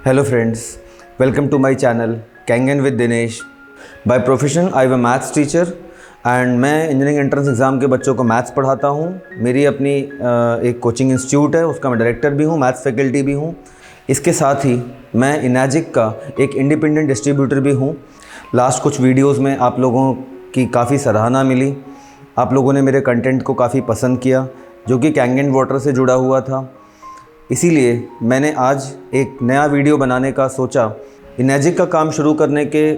Hello friends, welcome to my channel Kangen with Dinesh. By profession I am a maths teacher and मैं engineering entrance exam के बच्चों को maths पढ़ाता हूँ। मेरी अपनी एक कोचिंग इंस्टीट्यूट है, उसका मैं डायरेक्टर भी हूँ, मैथ्स फैकल्टी भी हूँ। इसके साथ ही मैं इनैजिक का एक इंडिपेंडेंट डिस्ट्रीब्यूटर भी हूँ। लास्ट कुछ वीडियोज़ में आप लोगों की काफ़ी सराहना मिली, आप लोगों ने मेरे कंटेंट को काफ़ी पसंद किया जो कि कैंगन वाटर से जुड़ा हुआ था। इसीलिए मैंने आज एक नया वीडियो बनाने का सोचा। इनैजिक का काम शुरू करने के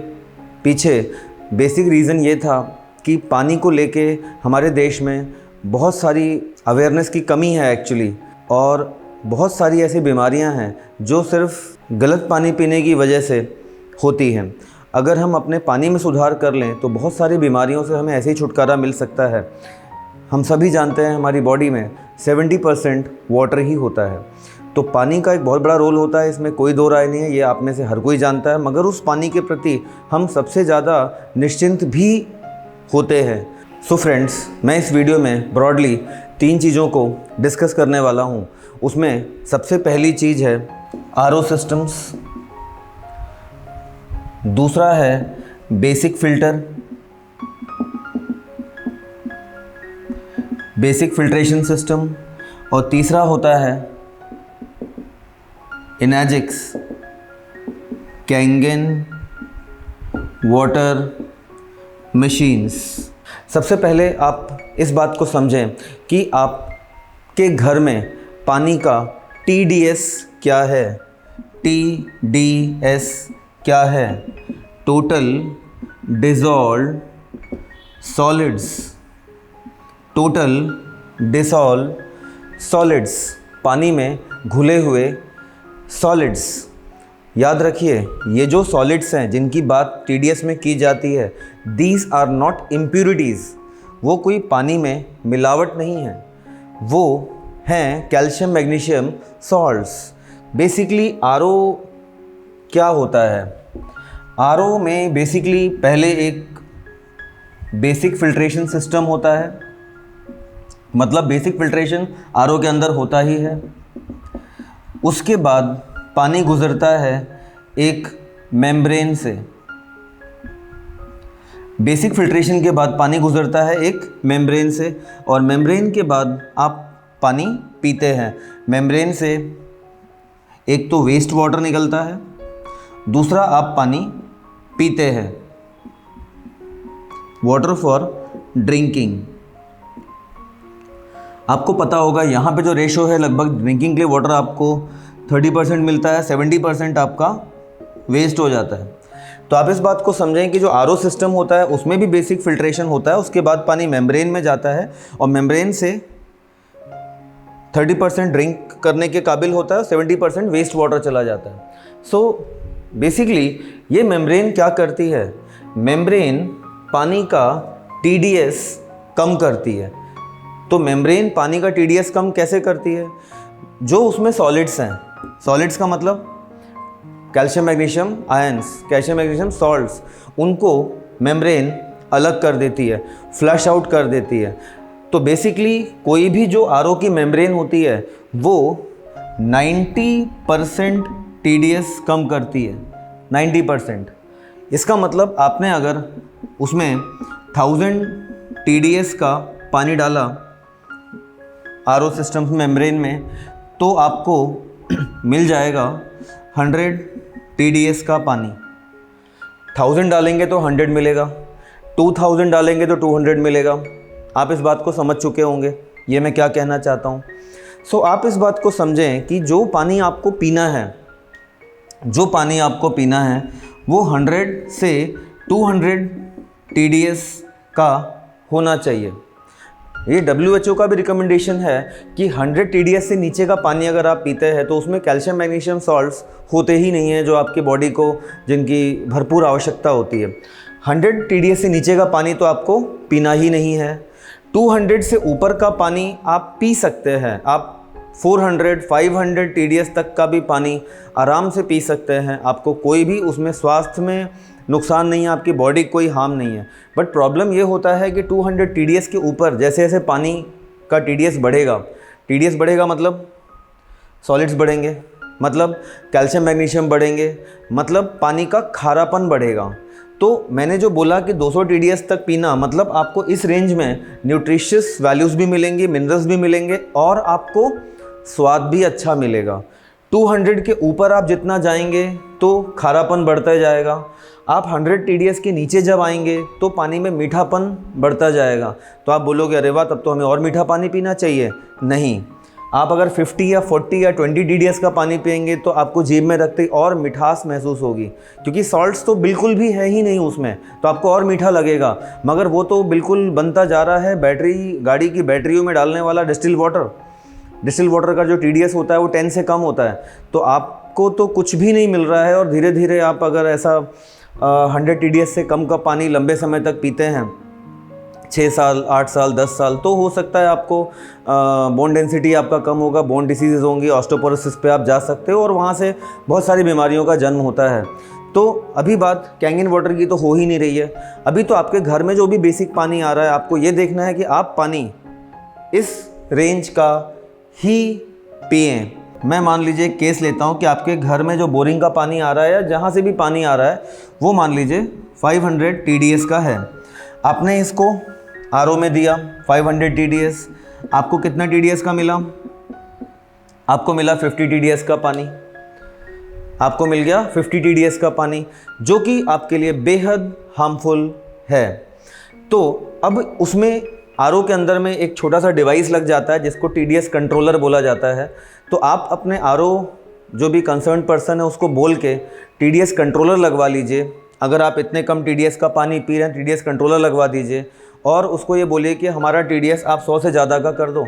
पीछे बेसिक रीज़न ये था कि पानी को लेके हमारे देश में बहुत सारी अवेयरनेस की कमी है एक्चुअली, और बहुत सारी ऐसी बीमारियां हैं जो सिर्फ गलत पानी पीने की वजह से होती हैं। अगर हम अपने पानी में सुधार कर लें तो बहुत सारी बीमारियों से हमें ऐसे ही छुटकारा मिल सकता है। हम सभी जानते हैं हमारी बॉडी में 70% वाटर ही होता है, तो पानी का एक बहुत बड़ा रोल होता है, इसमें कोई दो राय नहीं है, ये आप में से हर कोई जानता है। मगर उस पानी के प्रति हम सबसे ज़्यादा निश्चिंत भी होते हैं। सो फ्रेंड्स, मैं इस वीडियो में ब्रॉडली 3 चीज़ों को डिस्कस करने वाला हूँ। उसमें सबसे पहली चीज़ है आरओ सिस्टम्स, दूसरा है बेसिक फिल्ट्रेशन सिस्टम, और तीसरा होता है इनैजिक्स कैंगन वाटर मशीन्स। सबसे पहले आप इस बात को समझें कि आपके घर में पानी का TDS क्या है। TDS क्या है? टोटल डिसॉल्व्ड सॉलिड्स, पानी में घुले हुए सॉलिड्स। याद रखिए, ये जो सॉलिड्स हैं जिनकी बात TDS में की जाती है, दीज आर नॉट इम्प्यूरिटीज़। वो कोई पानी में मिलावट नहीं है, वो हैं calcium magnesium salts. Basically RO क्या होता है? RO में बेसिकली पहले एक बेसिक फिल्ट्रेशन सिस्टम होता है, मतलब बेसिक फिल्ट्रेशन RO के अंदर होता ही है। उसके बाद पानी गुजरता है एक मेम्ब्रेन से। बेसिक फिल्ट्रेशन के बाद पानी गुजरता है एक मेम्ब्रेन से, और मेम्ब्रेन के बाद आप पानी पीते हैं। मेम्ब्रेन से एक तो वेस्ट वाटर निकलता है, दूसरा आप पानी पीते हैं, वाटर फॉर ड्रिंकिंग। आपको पता होगा यहाँ पे जो रेशो है, लगभग ड्रिंकिंग के लिए वाटर आपको 30% मिलता है, 70% आपका वेस्ट हो जाता है। तो आप इस बात को समझें कि जो RO सिस्टम होता है उसमें भी बेसिक फिल्ट्रेशन होता है। उसके बाद पानी मेम्ब्रेन में जाता है और मेम्ब्रेन से 30% ड्रिंक करने के काबिल होता है, 70% वेस्ट वाटर चला जाता है। सो बेसिकली ये मेम्ब्रेन क्या करती है? मेम्ब्रेन पानी का TDS कम करती है। तो मेम्ब्रेन पानी का TDS कम कैसे करती है? जो उसमें सॉलिड्स हैं, सॉलिड्स का मतलब calcium magnesium ions, calcium magnesium salts, उनको मेम्ब्रेन अलग कर देती है, फ्लश आउट कर देती है। तो बेसिकली कोई भी जो RO की मेम्ब्रेन होती है वो 90% TDS कम करती है, 90%। इसका मतलब आपने अगर उसमें 1000 TDS का पानी डाला RO सिस्टम मेम्ब्रेन में, तो आपको मिल जाएगा 100 TDS का पानी। 1000 डालेंगे तो 100 मिलेगा, 2000 डालेंगे तो 200 मिलेगा। आप इस बात को समझ चुके होंगे ये मैं क्या कहना चाहता हूँ। सो आप इस बात को समझें कि जो पानी आपको पीना है वो 100 से 200 TDS का होना चाहिए। ये WHO का भी रिकमेंडेशन है कि 100 TDS से नीचे का पानी अगर आप पीते हैं तो उसमें कैल्शियम मैग्नीशियम सॉल्ट्स होते ही नहीं हैं, जो आपकी बॉडी को जिनकी भरपूर आवश्यकता होती है। 100 TDS से नीचे का पानी तो आपको पीना ही नहीं है। 200 से ऊपर का पानी आप पी सकते हैं, आप 400, 500 TDS तक का भी पानी आराम से पी सकते हैं। आपको कोई भी उसमें स्वास्थ्य में नुकसान नहीं है, आपकी बॉडी को कोई हार्म नहीं है। बट प्रॉब्लम ये होता है कि 200 TDS के ऊपर जैसे जैसे पानी का TDS बढ़ेगा मतलब सॉलिड्स बढ़ेंगे, मतलब कैल्शियम मैग्नीशियम बढ़ेंगे, मतलब पानी का खारापन बढ़ेगा। तो मैंने जो बोला कि 200 TDS तक पीना, मतलब आपको इस रेंज में न्यूट्रिशियस वैल्यूज़ भी मिलेंगी, मिनरल्स भी मिलेंगे और आपको स्वाद भी अच्छा मिलेगा। 200 के ऊपर आप जितना जाएंगे तो खारापन बढ़ता जाएगा। आप 100 TDS के नीचे जब आएंगे तो पानी में मीठापन बढ़ता जाएगा। तो आप बोलोगे अरे वाह, तब तो हमें और मीठा पानी पीना चाहिए। नहीं, आप अगर 50 या 40 या 20 TDS का पानी पिएंगे तो आपको जीभ में रखते ही और मिठास महसूस होगी, क्योंकि सॉल्ट्स तो बिल्कुल भी है ही नहीं उसमें, तो आपको और मीठा लगेगा। मगर वो तो बिल्कुल बनता जा रहा है गाड़ी की बैटरियों में डालने वाला डिस्टिल वाटर का जो TDS होता है वो 10 से कम होता है। तो आपको तो कुछ भी नहीं मिल रहा है, और धीरे धीरे आप अगर ऐसा 100 TDS से कम का पानी लंबे समय तक पीते हैं, 6 साल, 8 साल, 10 साल, तो हो सकता है आपको बोन डेंसिटी आपका कम होगा, बोन डिसीज़ होंगी, ऑस्टियोपोरोसिस पे आप जा सकते हो और वहाँ से बहुत सारी बीमारियों का जन्म होता है। तो अभी बात कैंगन वाटर की तो हो ही नहीं रही है। अभी तो आपके घर में जो भी बेसिक पानी आ रहा है, आपको ये देखना है कि आप पानी इस रेंज का ही पिएँ। मैं मान लीजिए केस लेता हूँ कि आपके घर में जो बोरिंग का पानी आ रहा है या जहाँ से भी पानी आ रहा है वो मान लीजिए 500 TDS का है। आपने इसको RO में दिया 500 TDS, आपको कितना TDS का मिला? आपको मिला 50 TDS का पानी, आपको मिल गया 50 TDS का पानी, जो कि आपके लिए बेहद हार्मफुल है। तो अब उसमें RO के अंदर में एक छोटा सा डिवाइस लग जाता है जिसको TDS कंट्रोलर बोला जाता है। तो आप अपने RO जो भी कंसर्न पर्सन है उसको बोल के TDS कंट्रोलर लगवा लीजिए। अगर आप इतने कम TDS का पानी पी रहे हैं, TDS कंट्रोलर लगवा दीजिए और उसको ये बोलिए कि हमारा TDS आप 100 से ज़्यादा का कर दो।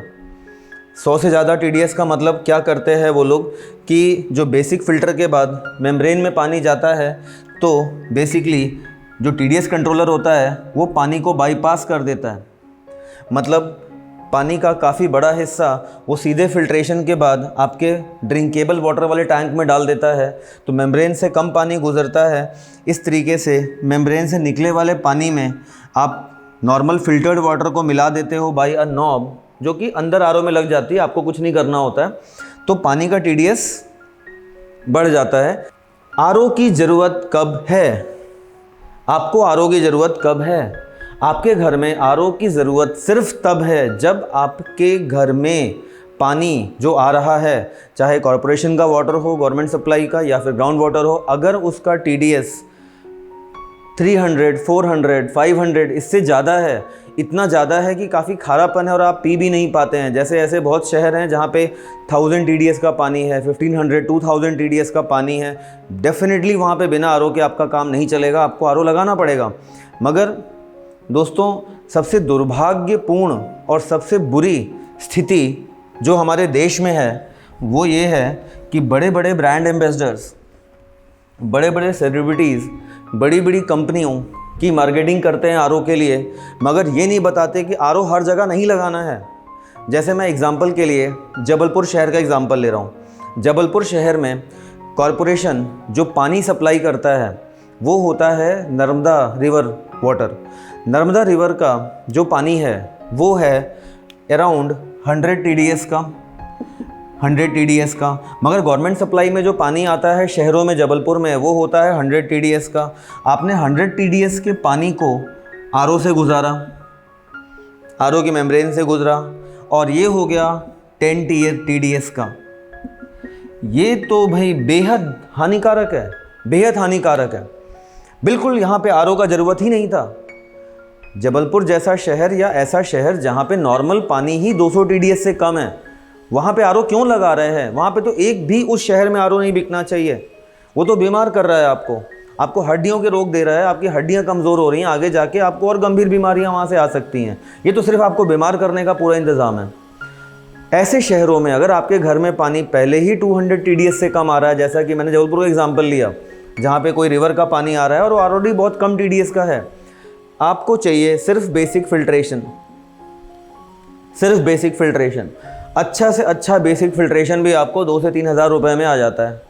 100 से ज़्यादा TDS का मतलब क्या करते हैं वो लोग कि जो बेसिक फ़िल्टर के बाद मेम्ब्रेन में पानी जाता है, तो बेसिकली जो TDS कंट्रोलर होता है वो पानी को बाईपास कर देता है। मतलब पानी का काफ़ी बड़ा हिस्सा वो सीधे फिल्ट्रेशन के बाद आपके ड्रिंकेबल वाटर वाले टैंक में डाल देता है, तो मेम्ब्रेन से कम पानी गुजरता है। इस तरीके से मेम्ब्रेन से निकले वाले पानी में आप नॉर्मल फिल्टर्ड वाटर को मिला देते हो बाय अ नॉब, जो कि अंदर RO में लग जाती है, आपको कुछ नहीं करना होता है। तो पानी का TDS बढ़ जाता है। RO की ज़रूरत कब है? आपको RO की ज़रूरत कब है? आपके घर में RO की ज़रूरत सिर्फ तब है जब आपके घर में पानी जो आ रहा है, चाहे कॉरपोरेशन का वाटर हो, गवर्नमेंट सप्लाई का, या फिर ग्राउंड वाटर हो, अगर उसका TDS 300, 400, 500 इससे ज़्यादा है, इतना ज़्यादा है कि काफ़ी खारापन है और आप पी भी नहीं पाते हैं। जैसे ऐसे बहुत शहर हैं जहाँ पे 1000 TDS का पानी है, 1500, 2000 TDS का पानी है। डेफिनेटली वहाँ पे बिना RO के आपका काम नहीं चलेगा, आपको RO लगाना पड़ेगा। मगर दोस्तों, सबसे दुर्भाग्यपूर्ण और सबसे बुरी स्थिति जो हमारे देश में है वो ये है कि बड़े बड़े ब्रांड एम्बेसडर्स, बड़े बड़े सेलिब्रिटीज़, बड़ी बड़ी कंपनियों की मार्केटिंग करते हैं RO के लिए, मगर ये नहीं बताते कि RO हर जगह नहीं लगाना है। जैसे मैं एग्ज़ाम्पल के लिए जबलपुर शहर का एग्ज़ाम्पल ले रहा हूँ। जबलपुर शहर में कॉरपोरेशन जो पानी सप्लाई करता है वो होता है Narmada river water. Narmada river का जो पानी है वो है अराउंड 100 TDS का, 100 TDS का। मगर गवर्नमेंट सप्लाई में जो पानी आता है शहरों में, जबलपुर में, वो होता है 100 TDS का। आपने 100 TDS के पानी को RO से गुजारा, RO की मेम्ब्रेन से गुजरा, और ये हो गया 10 TDS का। ये तो भाई बेहद हानिकारक है, बेहद हानिकारक है। बिल्कुल यहाँ पे RO का ज़रूरत ही नहीं था। जबलपुर जैसा शहर या ऐसा शहर जहाँ पे नॉर्मल पानी ही 200 TDS से कम है, वहाँ पे RO क्यों लगा रहे हैं? वहाँ पे तो एक भी उस शहर में RO नहीं बिकना चाहिए। वो तो बीमार कर रहा है आपको हड्डियों के रोग दे रहा है, आपकी हड्डियाँ कमज़ोर हो रही हैं, आगे जाके आपको और गंभीर बीमारियाँ वहाँ से आ सकती हैं। ये तो सिर्फ आपको बीमार करने का पूरा इंतज़ाम है। ऐसे शहरों में अगर आपके घर में पानी पहले ही 200 TDS से कम आ रहा है, जैसा कि मैंने जबलपुर का एग्जाम्पल लिया जहाँ पे कोई रिवर का पानी आ रहा है और वो ऑलरेडी बहुत कम TDS का है, आपको चाहिए सिर्फ बेसिक फ़िल्ट्रेशन, सिर्फ बेसिक फ़िल्ट्रेशन। अच्छा से अच्छा बेसिक फ़िल्ट्रेशन भी आपको 2 से 3 हज़ार रुपये में आ जाता है,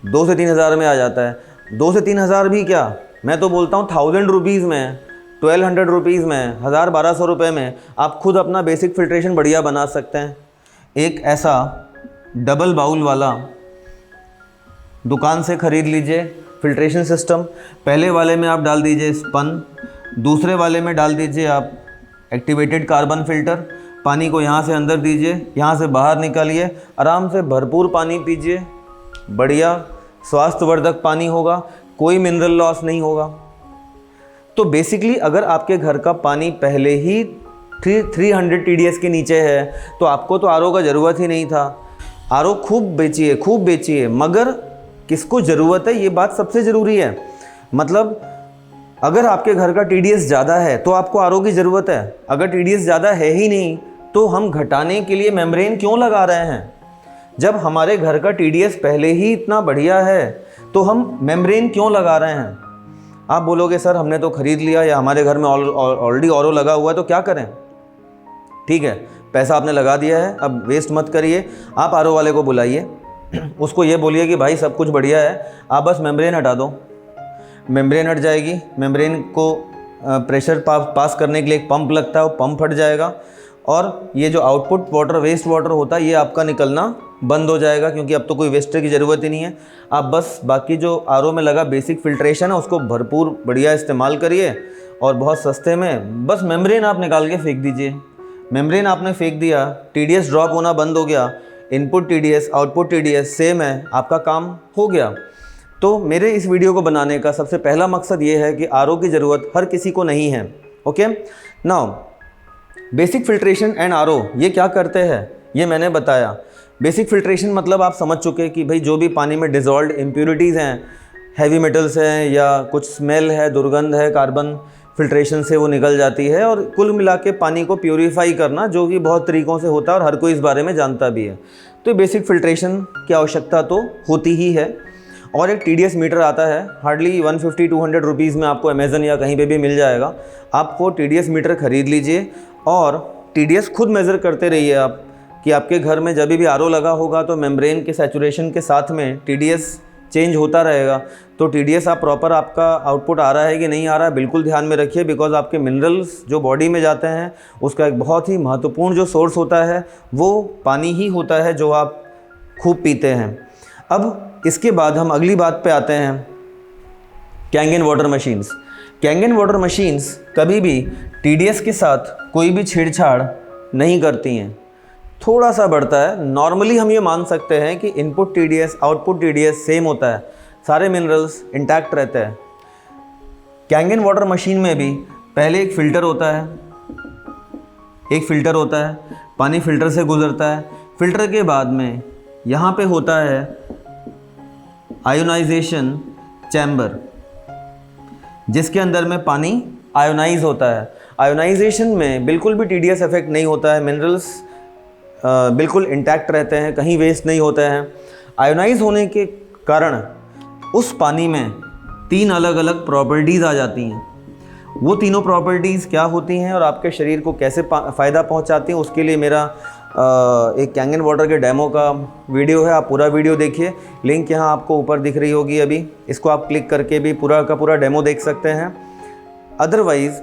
2 से 3 हज़ार में आ जाता है। 2 से 3 हज़ार भी क्या, मैं तो बोलता हूँ 1000 रुपीज़ में, 1200 रुपीज़ में, 1000-1200 रुपये में आप खुद अपना बेसिक फ़िल्ट्रेशन बढ़िया बना सकते हैं। एक ऐसा डबल बाउल वाला दुकान से ख़रीद लीजिए फिल्ट्रेशन सिस्टम। पहले वाले में आप डाल दीजिए स्पन, दूसरे वाले में डाल दीजिए आप एक्टिवेटेड कार्बन फ़िल्टर। पानी को यहाँ से अंदर दीजिए, यहाँ से बाहर निकालिए, आराम से भरपूर पानी पीजिए, बढ़िया स्वास्थ्यवर्धक पानी होगा, कोई मिनरल लॉस नहीं होगा। तो बेसिकली अगर आपके घर का पानी पहले ही 300 TDS के नीचे है तो आपको तो आरओ का ज़रूरत ही नहीं था। आरओ खूब बेचिए, मगर किसको ज़रूरत है ये बात सबसे ज़रूरी है। मतलब अगर आपके घर का TDS ज़्यादा है तो आपको आरओ की ज़रूरत है, अगर TDS ज़्यादा है ही नहीं तो हम घटाने के लिए मेम्ब्रेन क्यों लगा रहे हैं? जब हमारे घर का TDS पहले ही इतना बढ़िया है तो हम मेम्ब्रेन क्यों लगा रहे हैं? आप बोलोगे सर हमने तो ख़रीद लिया या हमारे घर में ऑलरेडी आरओ लगा हुआ है तो क्या करें? ठीक है, पैसा आपने लगा दिया है, अब वेस्ट मत करिए। आप आरओ वाले को बुलाइए, उसको ये बोलिए कि भाई सब कुछ बढ़िया है, आप बस मेम्ब्रेन हटा दो। मेम्ब्रेन हट जाएगी, मेम्ब्रेन को प्रेशर पास करने के लिए एक पंप लगता है, वो पंप हट जाएगा और ये जो आउटपुट वाटर वेस्ट वाटर होता है ये आपका निकलना बंद हो जाएगा, क्योंकि अब तो कोई वेस्टर की ज़रूरत ही नहीं है। आप बस बाकी जो आरओ में लगा बेसिक फिल्ट्रेशन है उसको भरपूर बढ़िया इस्तेमाल करिए और बहुत सस्ते में बस मेम्ब्रेन आप निकाल के फेंक दीजिए। मेम्ब्रेन आपने फेंक दिया, TDS ड्रॉप होना बंद हो गया, input TDS output TDS same है, आपका काम हो गया। तो मेरे इस वीडियो को बनाने का सबसे पहला मकसद ये है कि आरओ की ज़रूरत हर किसी को नहीं है। Okay, now basic filtration and RO ये क्या करते हैं ये मैंने बताया। बेसिक फिल्ट्रेशन मतलब आप समझ चुके कि भाई जो भी पानी में डिज़ोल्व्ड इम्प्योरिटीज़ हैं, हैवी मेटल्स हैं या कुछ स्मेल है, दुर्गंध है, कार्बन फिल्ट्रेशन से वो निकल जाती है और कुल मिला के पानी को प्योरीफाई करना, जो कि बहुत तरीक़ों से होता है और हर कोई इस बारे में जानता भी है। तो बेसिक फिल्ट्रेशन की आवश्यकता तो होती ही है। और एक TDS मीटर आता है, हार्डली 150-200 रुपीज़ में आपको अमेज़न या कहीं पे भी मिल जाएगा। आप वो TDS मीटर ख़रीद लीजिए और TDS खुद मेज़र करते रहिए आप कि आपके घर में जब भी आरओ लगा होगा तो मेम्ब्रेन के सैचुरेशन के साथ में TDS चेंज होता रहेगा। तो TDS आप प्रॉपर आपका आउटपुट आ रहा है कि नहीं आ रहा है बिल्कुल ध्यान में रखिए, बिकॉज आपके मिनरल्स जो बॉडी में जाते हैं उसका एक बहुत ही महत्वपूर्ण जो सोर्स होता है वो पानी ही होता है जो आप खूब पीते हैं। अब इसके बाद हम अगली बात पे आते हैं, Kangen water machines. Kangen water machines कभी भी TDS के साथ कोई भी छेड़छाड़ नहीं करती हैं। थोड़ा सा बढ़ता है, नॉर्मली हम ये मान सकते हैं कि input TDS output TDS same होता है, सारे मिनरल्स इंटैक्ट रहते हैं। कैंगन वाटर मशीन में भी पहले एक फ़िल्टर होता है, पानी फ़िल्टर से गुज़रता है, फ़िल्टर के बाद में यहाँ पे होता है आयोनाइजेशन चैम्बर, जिसके अंदर में पानी आयोनाइज होता है। आयोनाइजेशन में बिल्कुल भी TDS इफेक्ट नहीं होता है, मिनरल्स बिल्कुल इंटैक्ट रहते हैं, कहीं वेस्ट नहीं होते हैं। आयोनाइज होने के कारण उस पानी में 3 अलग अलग प्रॉपर्टीज़ आ जाती हैं। वो तीनों प्रॉपर्टीज़ क्या होती हैं और आपके शरीर को कैसे फ़ायदा पहुंचाती हैं, उसके लिए मेरा एक कैंगन वाटर के डेमो का वीडियो है, आप पूरा वीडियो देखिए। लिंक यहाँ आपको ऊपर दिख रही होगी अभी, इसको आप क्लिक करके भी पूरा का पूरा डेमो देख सकते हैं। अदरवाइज़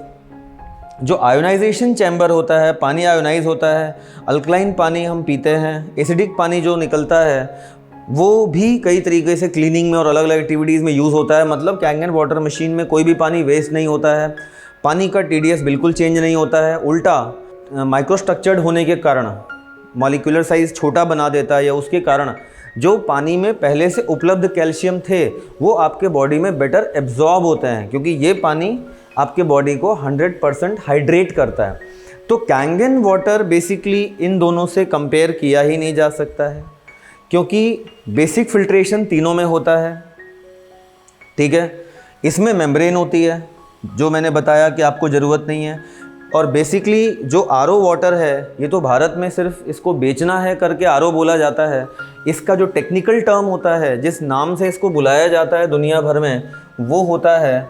जो आयोनाइजेशन चैम्बर होता है, पानी आयोनाइज होता है, अल्कलाइन पानी हम पीते हैं, एसिडिक पानी जो निकलता है वो भी कई तरीके से क्लीनिंग में और अलग अलग एक्टिविटीज़ में यूज़ होता है। मतलब कैंगन वाटर मशीन में कोई भी पानी वेस्ट नहीं होता है, पानी का TDS बिल्कुल चेंज नहीं होता है। उल्टा माइक्रोस्ट्रक्चर्ड होने के कारण, मॉलिक्यूलर साइज़ छोटा बना देता है, या उसके कारण जो पानी में पहले से उपलब्ध कैल्शियम थे वो आपके बॉडी में बेटर एब्जॉर्ब होते हैं, क्योंकि ये पानी आपके बॉडी को 100% हाइड्रेट करता है। तो कैंगन वाटर बेसिकली इन दोनों से कंपेयर किया ही नहीं जा सकता है, क्योंकि बेसिक फिल्ट्रेशन तीनों में होता है। ठीक है, इसमें मेम्ब्रेन होती है जो मैंने बताया कि आपको ज़रूरत नहीं है। और बेसिकली जो आरओ वाटर है ये तो भारत में सिर्फ इसको बेचना है करके आरओ बोला जाता है। इसका जो टेक्निकल टर्म होता है, जिस नाम से इसको बुलाया जाता है दुनिया भर में, वो होता है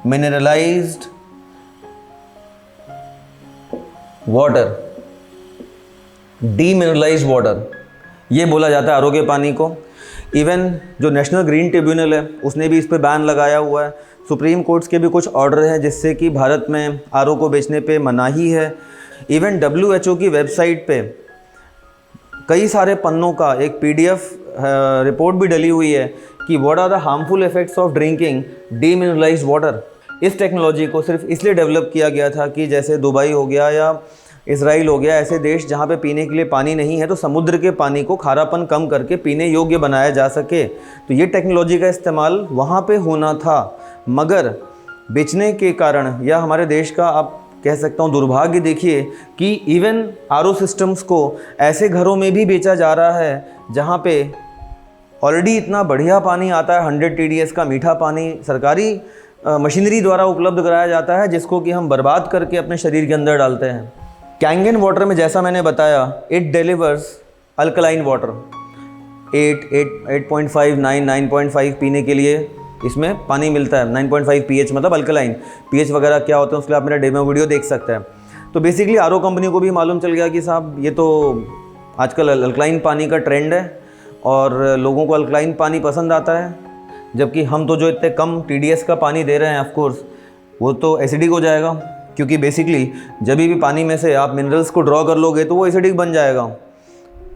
डीमिनरलाइज्ड वाटर। डीमिनरलाइज्ड वाटर ये बोला जाता है आरओ के पानी को। इवन जो नेशनल ग्रीन ट्रिब्यूनल है उसने भी इस पर बैन लगाया हुआ है। सुप्रीम कोर्ट्स के भी कुछ ऑर्डर हैं जिससे कि भारत में आरओ को बेचने पे मनाही है। इवन WHO की वेबसाइट पे कई सारे पन्नों का एक PDF रिपोर्ट भी डली हुई है कि what are the harmful effects of drinking demineralised water. इस टेक्नोलॉजी को सिर्फ इसलिए डेवलप किया गया था कि जैसे दुबई हो गया या इसराइल हो गया, ऐसे देश जहाँ पे पीने के लिए पानी नहीं है, तो समुद्र के पानी को खारापन कम करके पीने योग्य बनाया जा सके। तो ये टेक्नोलॉजी का इस्तेमाल वहाँ पे होना था, मगर बेचने के कारण या हमारे देश का आप कह सकता हूँ दुर्भाग्य देखिए कि इवन RO सिस्टम्स को ऐसे घरों में भी बेचा जा रहा है जहाँ पे ऑलरेडी इतना बढ़िया पानी आता है, 100 TDS का मीठा पानी सरकारी मशीनरी द्वारा उपलब्ध कराया जाता है, जिसको कि हम बर्बाद करके अपने शरीर के अंदर डालते हैं। कैंगन वाटर में जैसा मैंने बताया, इट डिलीवर्स अल्कलाइन वाटर 8.5 9.5 पीने के लिए इसमें पानी मिलता है। 9.5 pH मतलब अल्कलाइन। pH वगैरह क्या होते हैं उसके लिए आप मेरा डेमो वीडियो देख सकते हैं। तो बेसिकली RO कंपनी को भी मालूम चल गया कि साहब ये तो आजकल अल्कलाइन पानी का ट्रेंड है और लोगों को अल्कलाइन पानी पसंद आता है, जबकि हम तो जो इतने कम TDS का पानी दे रहे हैं ऑफ कोर्स वो तो एसिडिक हो जाएगा, क्योंकि बेसिकली जब भी पानी में से आप मिनरल्स को ड्रॉ कर लोगे तो वो एसिडिक बन जाएगा।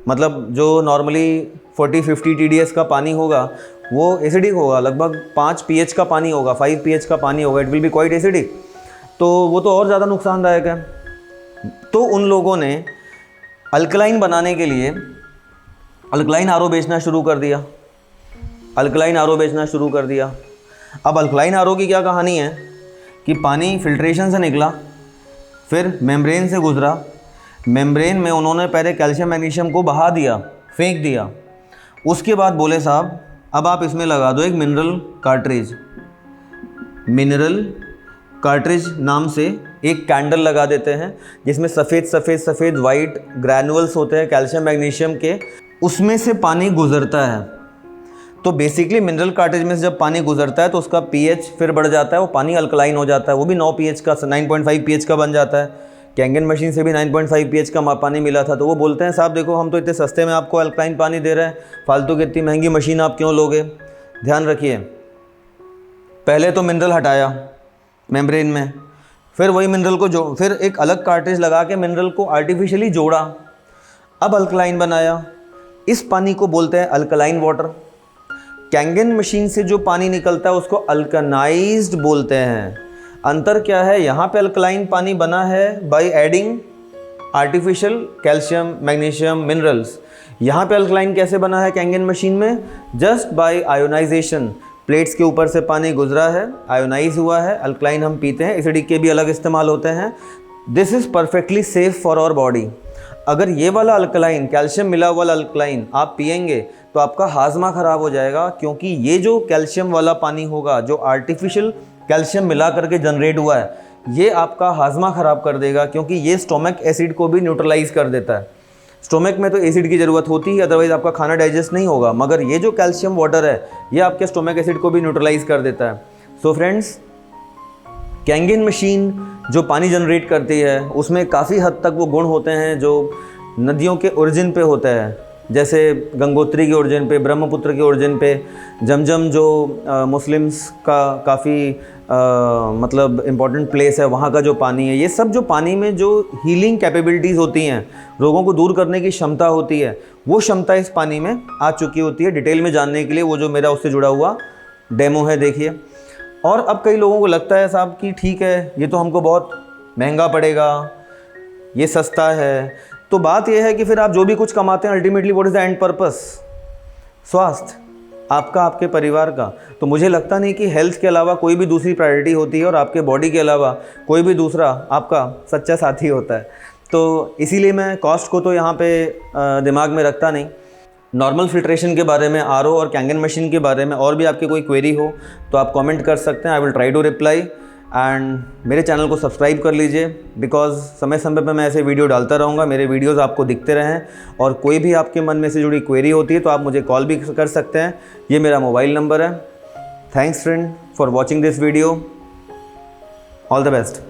मतलब जो नॉर्मली 40-50 TDS का पानी होगा वो एसिडिक होगा, लगभग 5 pH का पानी होगा, 5 pH का पानी होगा, it will be quite acidic. तो वो तो और ज़्यादा नुकसानदायक है। तो उन लोगों ने अल्कलाइन बनाने के लिए अल्कलाइन RO बेचना शुरू कर दिया। अल्कलाइन RO बेचना शुरू कर दिया। अब अल्कलाइन RO की क्या कहानी है कि पानी फिल्ट्रेशन से निकला, फिर मेम्ब्रेन से गुजरा, मेम्ब्रेन में उन्होंने पहले कैल्शियम मैग्नीशियम को बहा दिया, फेंक दिया। उसके बाद बोले साहब अब आप इसमें लगा दो एक मिनरल कार्ट्रिज। मिनरल कार्ट्रिज नाम से एक कैंडल लगा देते हैं जिसमें सफ़ेद वाइट ग्रैनुअल्स होते हैं कैल्शियम मैग्नीशियम के, उसमें से पानी गुजरता है। तो बेसिकली मिनरल कार्ट्रिज में से जब पानी गुजरता है तो उसका pH फिर बढ़ जाता है, वो पानी अल्कलाइन हो जाता है, वो भी 9 pH का 9.5 pH का बन जाता है। कैंगन मशीन से भी 9.5 pH का पानी मिला था। तो वो बोलते हैं साहब देखो हम तो इतने सस्ते में आपको अल्कलाइन पानी दे रहे हैं, फालतू की इतनी महंगी मशीन आप क्यों लोगे। ध्यान रखिए, पहले तो मिनरल हटाया मेम्ब्रेन में, फिर वही मिनरल को फिर एक अलग कार्ट्रिज लगा के मिनरल को आर्टिफिशियली जोड़ा, अब अल्कलाइन बनाया। इस पानी को बोलते हैं अल्कलाइन वाटर। कैंगन मशीन से जो पानी निकलता है उसको अल्कनाइज्ड बोलते हैं। अंतर क्या है, यहाँ पे अल्कलाइन पानी बना है by adding artificial calcium magnesium minerals. यहाँ पे अल्कलाइन कैसे बना है कैंगन मशीन में, जस्ट बाय आयोनाइजेशन। प्लेट्स के ऊपर से पानी गुजरा है, आयोनाइज हुआ है, अल्कलाइन हम पीते हैं। एसिडिक के भी अलग इस्तेमाल होते हैं। This is perfectly safe for our body. अगर ये वाला अल्कलाइन, कैल्शियम मिला हुआ अल्कलाइन आप पिएंगे तो आपका हाजमा ख़राब हो जाएगा, क्योंकि ये जो कैल्शियम वाला पानी होगा जो आर्टिफिशियल कैल्शियम मिला करके जनरेट हुआ है, ये आपका हाजमा ख़राब कर देगा, क्योंकि ये स्टोमक एसिड को भी न्यूट्रलाइज कर देता है। स्टोमक में तो एसिड की ज़रूरत होती है, अदरवाइज़ आपका खाना डाइजेस्ट नहीं होगा, मगर ये जो कैल्शियम वाटर है ये आपके स्टोमक एसिड को भी न्यूट्रलाइज कर देता है। सो फ्रेंड्स, कैंगन मशीन जो पानी जनरेट करती है उसमें काफ़ी हद तक वो गुण होते हैं जो नदियों के ओरिजिन पे होता है, जैसे गंगोत्री के ओरिजिन पे, ब्रह्मपुत्र के ओरिजिन पे, जमजम जो मुस्लिम्स का काफ़ी मतलब इम्पॉर्टेंट प्लेस है, वहाँ का जो पानी है, ये सब जो पानी में जो हीलिंग कैपेबिलिटीज़ होती हैं, रोगों को दूर करने की क्षमता होती है, वो क्षमता इस पानी में आ चुकी होती है। डिटेल में जानने के लिए वो जो मेरा उससे जुड़ा हुआ डेमो है देखिए। और अब कई लोगों को लगता है साहब कि ठीक है ये तो हमको बहुत महंगा पड़ेगा, ये सस्ता है। तो बात यह है कि फिर आप जो भी कुछ कमाते हैं ultimately what is the end purpose, स्वास्थ्य आपका, आपके परिवार का। तो मुझे लगता नहीं कि हेल्थ के अलावा कोई भी दूसरी प्रायोरिटी होती है और आपके बॉडी के अलावा कोई भी दूसरा आपका सच्चा साथी होता है। तो इसीलिए मैं कॉस्ट को तो यहाँ पे दिमाग में रखता नहीं। नॉर्मल फिल्ट्रेशन के बारे में, RO और कैंगन मशीन के बारे में और भी आपकी कोई क्वेरी हो तो आप कमेंट कर सकते हैं, I will try to reply. And मेरे चैनल को सब्सक्राइब कर लीजिए, बिकॉज़ समय समय पर मैं ऐसे वीडियो डालता रहूँगा, मेरे वीडियोस आपको दिखते रहें। और कोई भी आपके मन में से जुड़ी क्वेरी होती है तो आप मुझे कॉल भी कर सकते हैं, ये मेरा मोबाइल नंबर है। Thanks friend for watching this video, all the best.